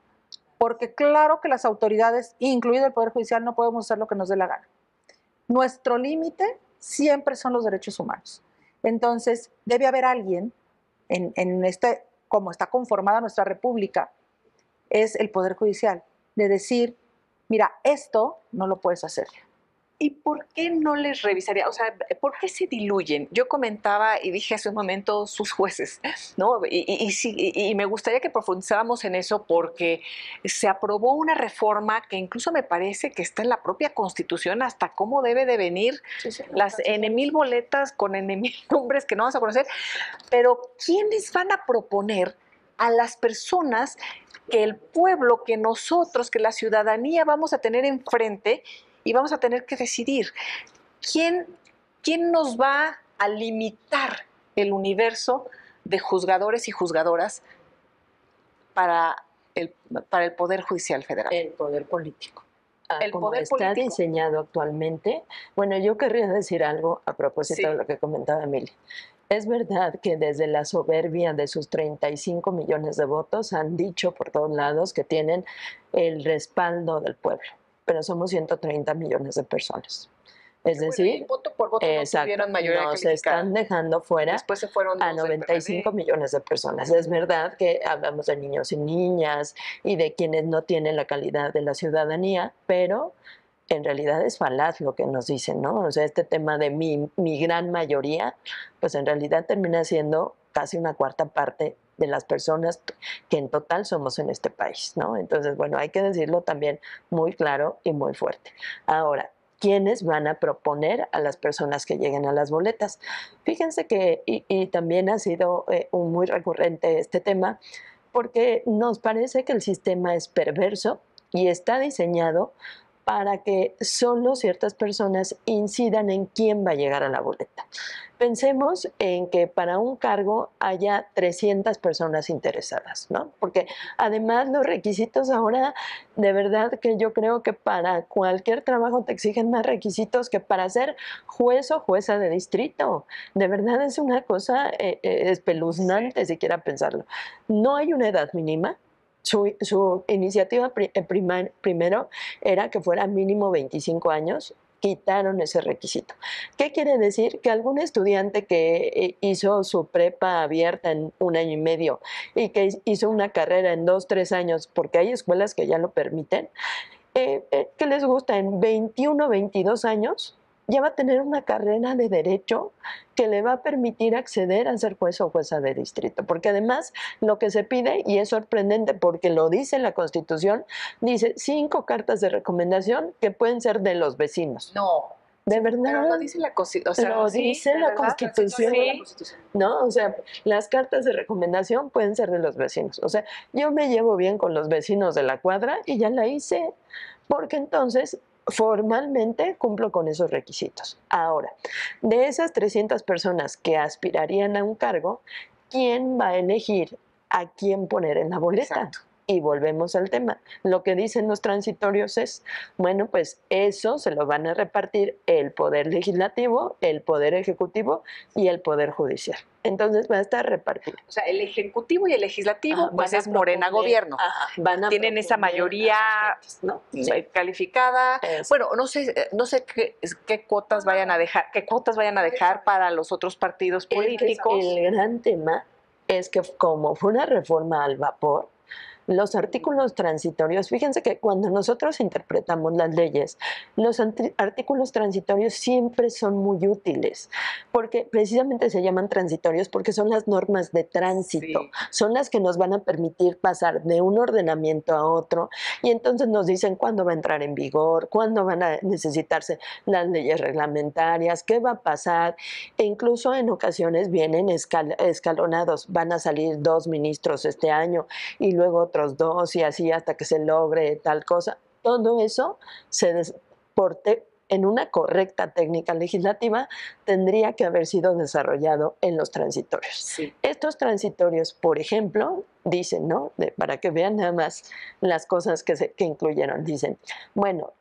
porque claro que las autoridades, incluido el Poder Judicial, no podemos hacer lo que nos dé la gana. Nuestro límite siempre son los derechos humanos. Entonces, debe haber alguien, como está conformada nuestra república, es el Poder Judicial, de decir, mira, esto no lo puedes hacer. ¿Y por qué no les revisaría? O sea, ¿por qué se diluyen? Yo comentaba y dije hace un momento sus jueces, ¿no? Y me gustaría que profundizáramos en eso porque se aprobó una reforma que incluso me parece que está en la propia Constitución hasta cómo debe de venir las N,000 boletas con N,000 nombres que no vas a conocer. Pero ¿quiénes van a proponer a las personas que el pueblo, que nosotros, que la ciudadanía vamos a tener enfrente y vamos a tener que decidir quién nos va a limitar el universo de juzgadores y juzgadoras para el Poder Judicial Federal? El poder político. El poder está político diseñado actualmente. Bueno, yo querría decir algo a propósito de lo que comentaba Emilia. Es verdad que desde la soberbia de sus 35 millones de votos han dicho por todos lados que tienen el respaldo del pueblo, pero somos 130 millones de personas. Es decir, voto por voto no tuvieron mayoría nos están dejando fuera. Después se fueron a 95 millones de personas. Es verdad que hablamos de niños y niñas y de quienes no tienen la calidad de la ciudadanía, pero en realidad es falaz lo que nos dicen, ¿no? O sea, este tema de mi gran mayoría, pues en realidad termina siendo casi una cuarta parte de las personas que en total somos en este país, ¿no? Entonces, bueno, hay que decirlo también muy claro y muy fuerte. Ahora, ¿quiénes van a proponer a las personas que lleguen a las boletas? Fíjense que, y también ha sido muy recurrente este tema, porque nos parece que el sistema es perverso y está diseñado para que solo ciertas personas incidan en quién va a llegar a la boleta. Pensemos en que para un cargo haya 300 personas interesadas, ¿no? Porque además los requisitos ahora, de verdad que yo creo que para cualquier trabajo te exigen más requisitos que para ser juez o jueza de distrito. De verdad es una cosa espeluznante, si quiera pensarlo. No hay una edad mínima. Su iniciativa primero era que fuera mínimo 25 años, quitaron ese requisito. ¿Qué quiere decir? Que algún estudiante que hizo su prepa abierta en 1 año y medio y que hizo una carrera en 2, 3 años, porque hay escuelas que ya lo permiten, que les gusta en 21, 22 años, ya va a tener una carrera de derecho que le va a permitir acceder a ser juez o jueza de distrito. Porque además lo que se pide, y es sorprendente porque lo dice la Constitución, dice 5 cartas de recomendación que pueden ser de los vecinos. No. De verdad. Pero lo dice la Constitución. O sea, lo sí, dice la Constitución. Sí. ¿No? O sea, las cartas de recomendación pueden ser de los vecinos. O sea, yo me llevo bien con los vecinos de la cuadra y ya la hice, porque entonces formalmente cumplo con esos requisitos. Ahora, de esas 300 personas que aspirarían a un cargo, ¿quién va a elegir a quién poner en la boleta? Exacto. Y volvemos al tema. Lo que dicen los transitorios es, bueno, pues eso se lo van a repartir el Poder Legislativo, el Poder Ejecutivo y el Poder Judicial. Entonces va a estar repartido. O sea, el Ejecutivo y el Legislativo, pues es Morena Gobierno. Tienen esa mayoría calificada. Bueno, no sé qué cuotas vayan a dejar para los otros partidos políticos. El gran tema es que como fue una reforma al vapor, los artículos transitorios, fíjense que cuando nosotros interpretamos las leyes, los artículos transitorios siempre son muy útiles, porque precisamente se llaman transitorios porque son las normas de tránsito, son las que nos van a permitir pasar de un ordenamiento a otro, y entonces nos dicen cuándo va a entrar en vigor, cuándo van a necesitarse las leyes reglamentarias, qué va a pasar, e incluso en ocasiones vienen escalonados, van a salir 2 ministros este año y luego otros 2 y así hasta que se logre tal cosa. Todo eso en una correcta técnica legislativa tendría que haber sido desarrollado en los transitorios. Sí. Estos transitorios, por ejemplo, dicen, ¿no? Para que vean nada más las cosas que incluyeron. Dicen, bueno,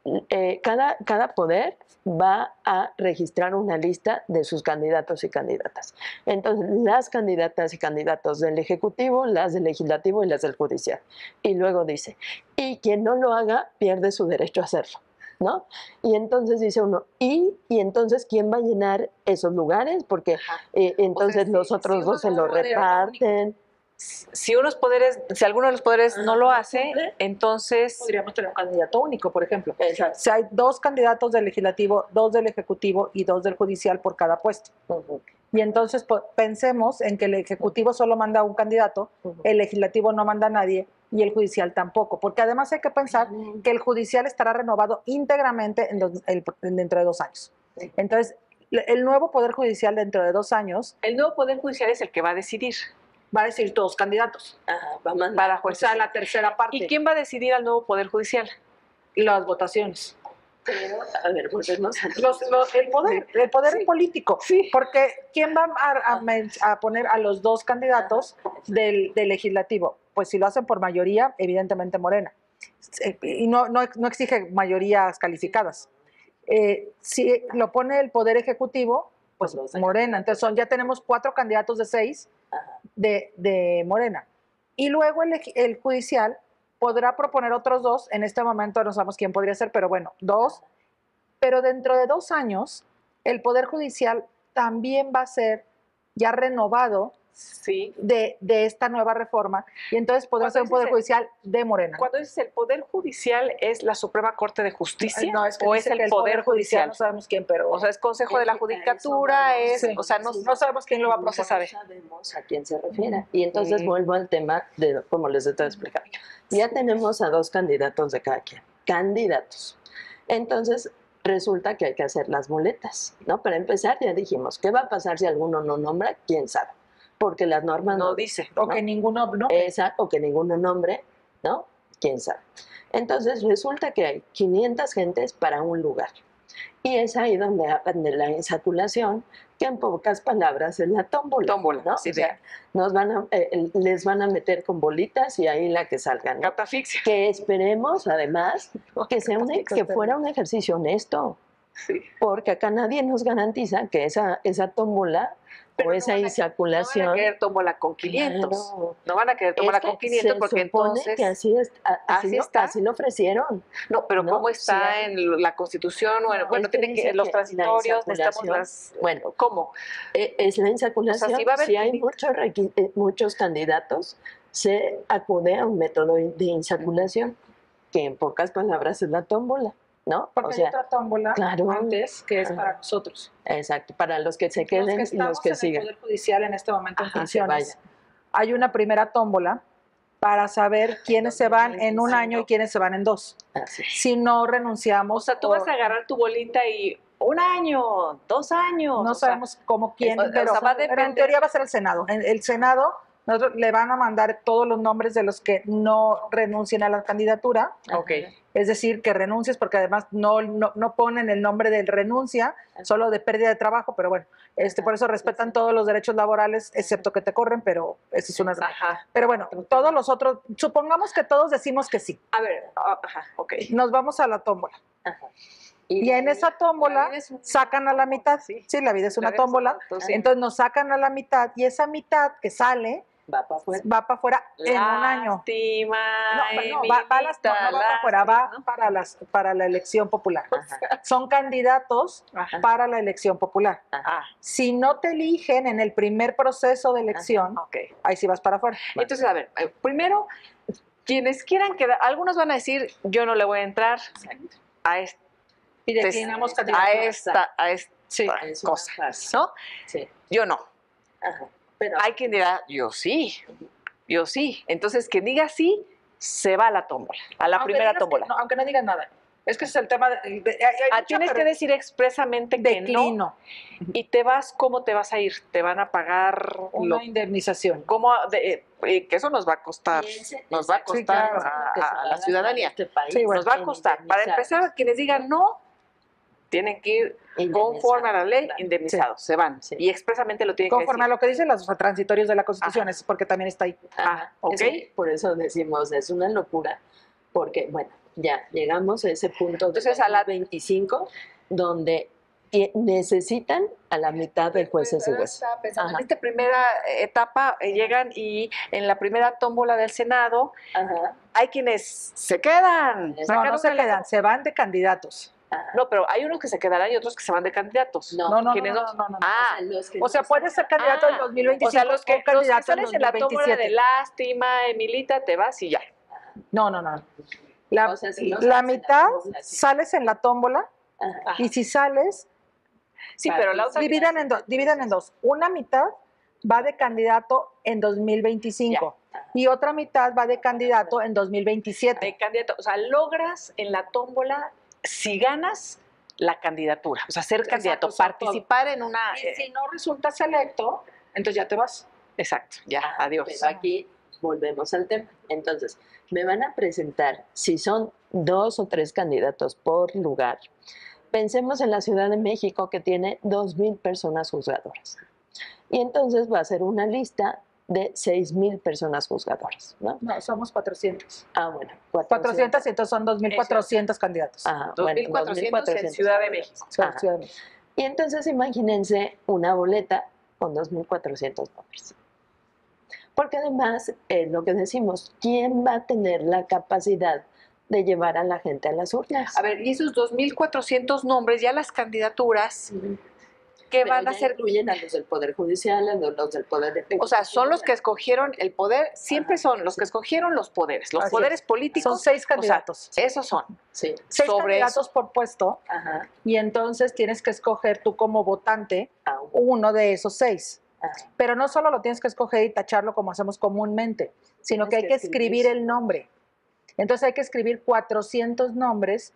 cada poder va a registrar una lista de sus candidatos y candidatas. Entonces, las candidatas y candidatos del Ejecutivo, las del Legislativo y las del Judicial. Y luego dice, y quien no lo haga pierde su derecho a hacerlo, ¿no? Y entonces dice uno, ¿y entonces quién va a llenar esos lugares? Porque entonces los otros dos se lo reparten. Si alguno de los poderes no lo hace, entonces podríamos tener un candidato único, por ejemplo. Exacto. Si hay 2 candidatos del Legislativo, 2 del Ejecutivo y 2 del Judicial por cada puesto. Y entonces pensemos en que el Ejecutivo solo manda un candidato, el Legislativo no manda a nadie y el Judicial tampoco, porque además hay que pensar que el Judicial estará renovado íntegramente dentro de 2 años. Entonces, el nuevo Poder Judicial dentro de 2 años... El nuevo Poder Judicial es el que va a decidir. Va a decidir 2 candidatos. Va a mandar para jueces. O sea, la tercera parte. ¿Y quién va a decidir al nuevo Poder Judicial? Las votaciones. Pero, a ver, volvemos a el poder político. Sí. Porque ¿quién va a poner a los 2 candidatos del Legislativo? Pues si lo hacen por mayoría, evidentemente Morena. Y no exige mayorías calificadas. Si lo pone el Poder Ejecutivo, pues Morena. Entonces ya tenemos 4 candidatos de 6 de Morena. Y luego el Judicial podrá proponer otros 2, en este momento no sabemos quién podría ser, pero bueno, 2, pero dentro de 2 años el Poder Judicial también va a ser ya renovado de esta nueva reforma, y entonces podrá ser un Poder Judicial de Morena. Cuando dices el Poder Judicial, ¿es la Suprema Corte de Justicia? No, es que ¿o es el Poder Judicial? No sabemos quién, pero... O sea, es Consejo de la Judicatura, o sea, no sabemos quién lo va a procesar. No sabemos a quién se refiere. Y entonces vuelvo al tema de, como les estoy explicando. Ya tenemos a 2 candidatos de cada quien. Candidatos. Entonces, resulta que hay que hacer las boletas, ¿no? Para empezar, ya dijimos, ¿qué va a pasar si alguno no nombra? ¿Quién sabe? Porque las normas no dice. O que ninguno o que ninguno nombre, ¿no? ¿Quién sabe? Entonces, resulta que hay 500 gentes para un lugar. Y es ahí donde aprende la insatulación, que en pocas palabras es la tómbola. ¿No? Sí, o sea, les van a meter con bolitas y ahí la que salgan. Catafixia. Que esperemos, además, que fuera un ejercicio honesto. Sí. porque acá nadie nos garantiza que esa tómbola Pero o esa No van insaculación. a querer tómbola con 500. Claro. No van a querer tómbola Es que con 500 se porque supone entonces... que así está. así lo ofrecieron. No, pero ¿no? ¿cómo está Sí. en la Constitución? Bueno, Es que tienen dice los que transitorios, necesitamos las... Bueno, ¿Cómo? es la insaculación. sí va a haber si hay muchos candidatos, se acude a un método de insaculación, que en pocas palabras es la tómbola, ¿no? Porque hay otra tómbola claro. antes que es para nosotros. Exacto, para los que se queden Los que y los estamos que en sigan. el Poder Judicial en este momento en Ajá, funciones, hay una primera tómbola para saber quiénes se van en un año y quiénes se van en 2. Así es. Si no renunciamos. O sea, tú vas a agarrar tu bolita y 1 año, 2 años. No sabemos cómo quién, pero, va a depender. pero en teoría va a ser el Senado. El Senado nosotros le van a mandar todos los nombres de los que no renuncien a la candidatura. Ok. Es decir, que renuncies, porque además no ponen el nombre del renuncia, solo de pérdida de trabajo, pero bueno, por eso respetan todos los derechos laborales, excepto que te corren, pero eso es una... Ajá. Pero bueno, todos los otros, supongamos que todos decimos que sí. A ver, ajá, ok. Nos vamos a la tómbola. Ajá. Y en esa tómbola sacan a la mitad. Sí, la vida es una tómbola. Entonces nos sacan a la mitad y esa mitad que sale va para afuera en un año. Lástima, No va para afuera, va para la elección popular. Son candidatos para la elección popular. Si no te eligen en el primer proceso de elección, ahí sí vas para afuera. Entonces, a ver, primero, quienes quieran quedar, algunos van a decir, yo no le voy a entrar a esta. Y declinamos a esta cosa, ¿no? Sí. Yo no. Ajá. Pero hay quien dirá, yo sí. Entonces, quien diga sí, se va a la tómbola, a la primera tómbola. No, aunque no digan nada. Es que ese es el tema. Tienes que decir expresamente que no. Y te vas, ¿cómo te vas a ir? Te van a pagar una indemnización. ¿Cómo? Que eso nos va a costar. Nos va a costar a la ciudadanía. Este país, sí, nos va a costar. Para empezar, quienes digan no, tienen que ir conforme a la ley, indemnizados, se van. Sí. Y expresamente lo tienen que decir. Conforme a lo que dicen los transitorios de la Constitución, es porque también está ahí. Por eso decimos, es una locura, porque, bueno, ya llegamos a ese punto. Entonces, a la 25, donde necesitan a la mitad de jueces y jueces. En esta primera etapa llegan y en la primera tómbola del Senado hay quienes se quedan. No se quedan, se van de candidatos. No, pero hay unos que se quedarán y otros que se van de candidatos. No. O sea, puedes ser candidato en 2025. O sea, los que sales en la 2027. tómbola de lástima, Emilita, te vas y ya. No. La mitad sales en la tómbola y si sales... Sí, pero la otra... Dividan en dos. Una mitad va de candidato en 2025 y otra mitad va de candidato en 2027. De candidato, o sea, logras en la tómbola, si ganas, la candidatura, o sea, ser candidato, participar en una... Y si no resultas electo, entonces ya te vas. Exacto, ya, adiós. Pero aquí volvemos al tema. Entonces, me van a presentar, si son 2 o 3 candidatos por lugar, pensemos en la Ciudad de México que tiene 2,000 personas juzgadoras. Y entonces va a ser una lista de 6,000 personas juzgadoras, ¿no? No, somos 400. Bueno. 400 y entonces son 2,400 candidatos. 2,400 en Ciudad de México. Y entonces imagínense una boleta con 2,400 nombres. Porque además, lo que decimos, ¿quién va a tener la capacidad de llevar a la gente a las urnas? A ver, y esos 2,400 nombres, ya las candidaturas... ¿Qué van a hacer? Incluyen a los del Poder Judicial, a los del Poder Ejecutivo. O sea, son los que escogieron el poder, siempre son los que escogieron los poderes. Los poderes políticos. Son 6 candidatos. O sea, esos son. Sí. 6 candidatos por puesto. Y entonces tienes que escoger tú como votante uno de esos 6. Pero no solo lo tienes que escoger y tacharlo como hacemos comúnmente, sino que hay que escribir el nombre. Entonces hay que escribir 400 nombres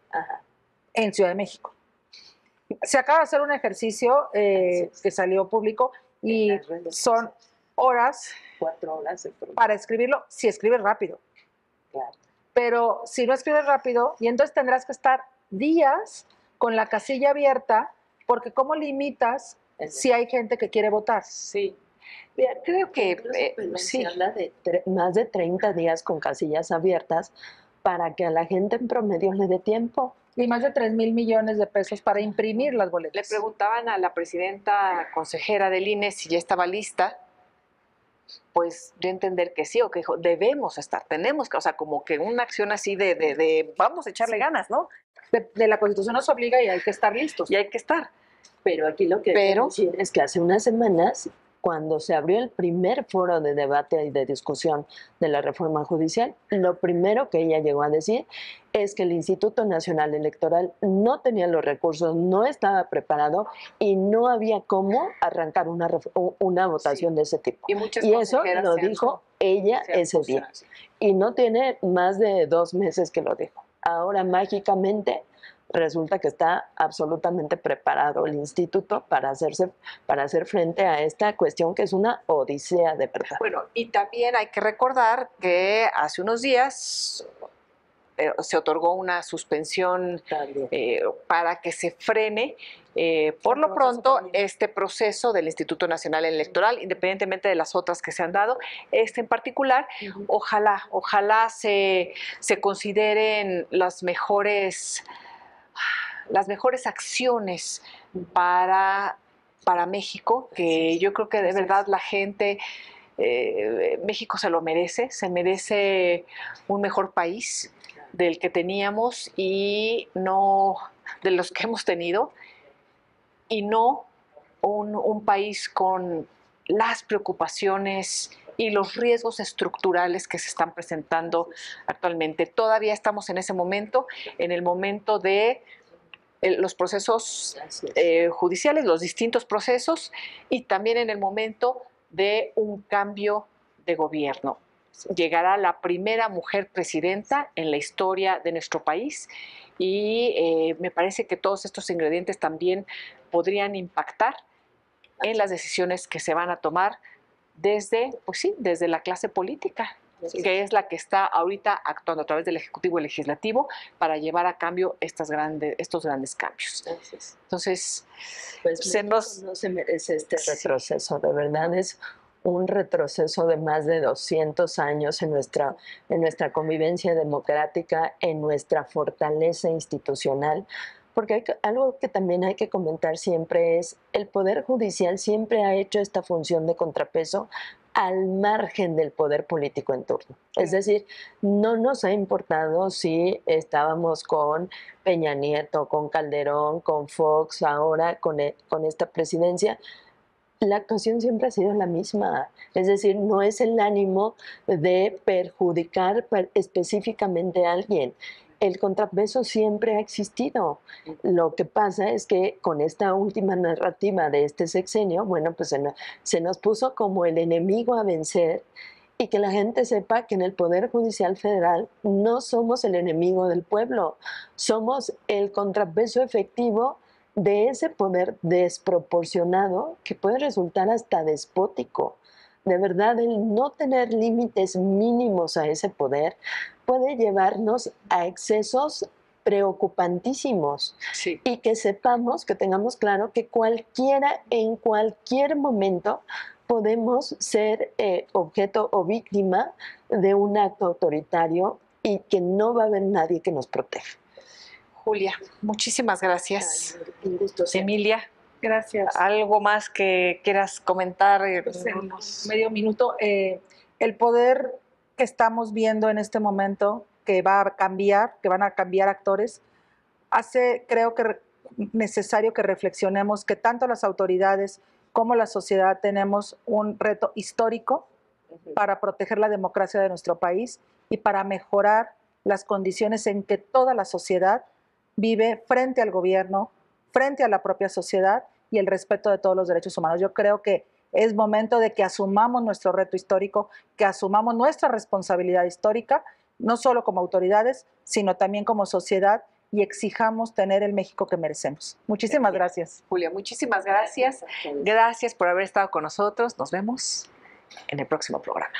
en Ciudad de México. Se acaba de hacer un ejercicio que salió público y son horas, 4 horas para escribirlo, si escribes rápido. Claro. Pero si no escribes rápido, y entonces tendrás que estar días con la casilla abierta, porque ¿cómo limitas si hay gente que quiere votar? Sí. Creo que se habla de más de 30 días con casillas abiertas para que a la gente en promedio le dé tiempo. Y más de 3,000 millones de pesos para imprimir las Le boletas. preguntaban a la presidenta consejera del INE si ya estaba lista, pues yo entender que sí, o que dijo, debemos estar, tenemos que, o sea, como que una acción así de vamos a echarle ganas, ¿no? De la Constitución nos obliga y hay que estar listos. Y hay que estar. Pero aquí lo que hay que decir es que hace unas semanas, cuando se abrió el primer foro de debate y de discusión de la reforma judicial, lo primero que ella llegó a decir es que el Instituto Nacional Electoral no tenía los recursos, no estaba preparado y no había cómo arrancar una votación de ese tipo. Y eso lo dijo ella ese día. Y no tiene más de 2 meses que lo dijo. Ahora, mágicamente, resulta que está absolutamente preparado el instituto para hacer frente a esta cuestión que es una odisea de verdad. Bueno, y también hay que recordar que hace unos días se otorgó una suspensión para que se frene por lo pronto este proceso del Instituto Nacional Electoral, independientemente de las otras que se han dado, este en particular, ojalá se consideren las mejores acciones para México, que yo creo que de verdad la gente, México se lo merece, se merece un mejor país del que teníamos y no de los que hemos tenido, y no un país con las preocupaciones y los riesgos estructurales que se están presentando actualmente. Todavía estamos en ese momento, en el momento de los procesos judiciales, los distintos procesos, y también en el momento de un cambio de gobierno. Llegará la primera mujer presidenta en la historia de nuestro país y me parece que todos estos ingredientes también podrían impactar en las decisiones que se van a tomar desde la clase política, que es la que está ahorita actuando a través del Ejecutivo y Legislativo para llevar a cambio estos grandes cambios. Entonces, pues no se merece este retroceso, de verdad es un retroceso de más de 200 años en nuestra convivencia democrática, en nuestra fortaleza institucional. Porque algo que también hay que comentar siempre es el Poder Judicial siempre ha hecho esta función de contrapeso al margen del poder político en turno. Es decir, no nos ha importado si estábamos con Peña Nieto, con Calderón, con Fox, ahora con esta presidencia. La actuación siempre ha sido la misma, es decir, no es el ánimo de perjudicar específicamente a alguien. El contrapeso siempre ha existido. Lo que pasa es que con esta última narrativa de este sexenio, bueno, pues se nos puso como el enemigo a vencer, y que la gente sepa que en el Poder Judicial Federal no somos el enemigo del pueblo, somos el contrapeso efectivo de ese poder desproporcionado que puede resultar hasta despótico. De verdad, el no tener límites mínimos a ese poder puede llevarnos a excesos preocupantísimos. Sí. Y que sepamos, que tengamos claro que cualquiera, en cualquier momento, podemos ser objeto o víctima de un acto autoritario y que no va a haber nadie que nos proteja. Julia, muchísimas gracias. Un gusto. Emilia, Gracias. ¿algo más que quieras comentar? Pues en medio minuto, el poder que estamos viendo en este momento, que va a cambiar, que van a cambiar actores, creo que necesario que reflexionemos que tanto las autoridades como la sociedad tenemos un reto histórico para proteger la democracia de nuestro país y para mejorar las condiciones en que toda la sociedad vive frente al gobierno, frente a la propia sociedad y el respeto de todos los derechos humanos. Yo creo que es momento de que asumamos nuestro reto histórico, que asumamos nuestra responsabilidad histórica, no solo como autoridades, sino también como sociedad, y exijamos tener el México que merecemos. Muchísimas gracias. Julia, muchísimas gracias. Gracias por haber estado con nosotros. Nos vemos en el próximo programa.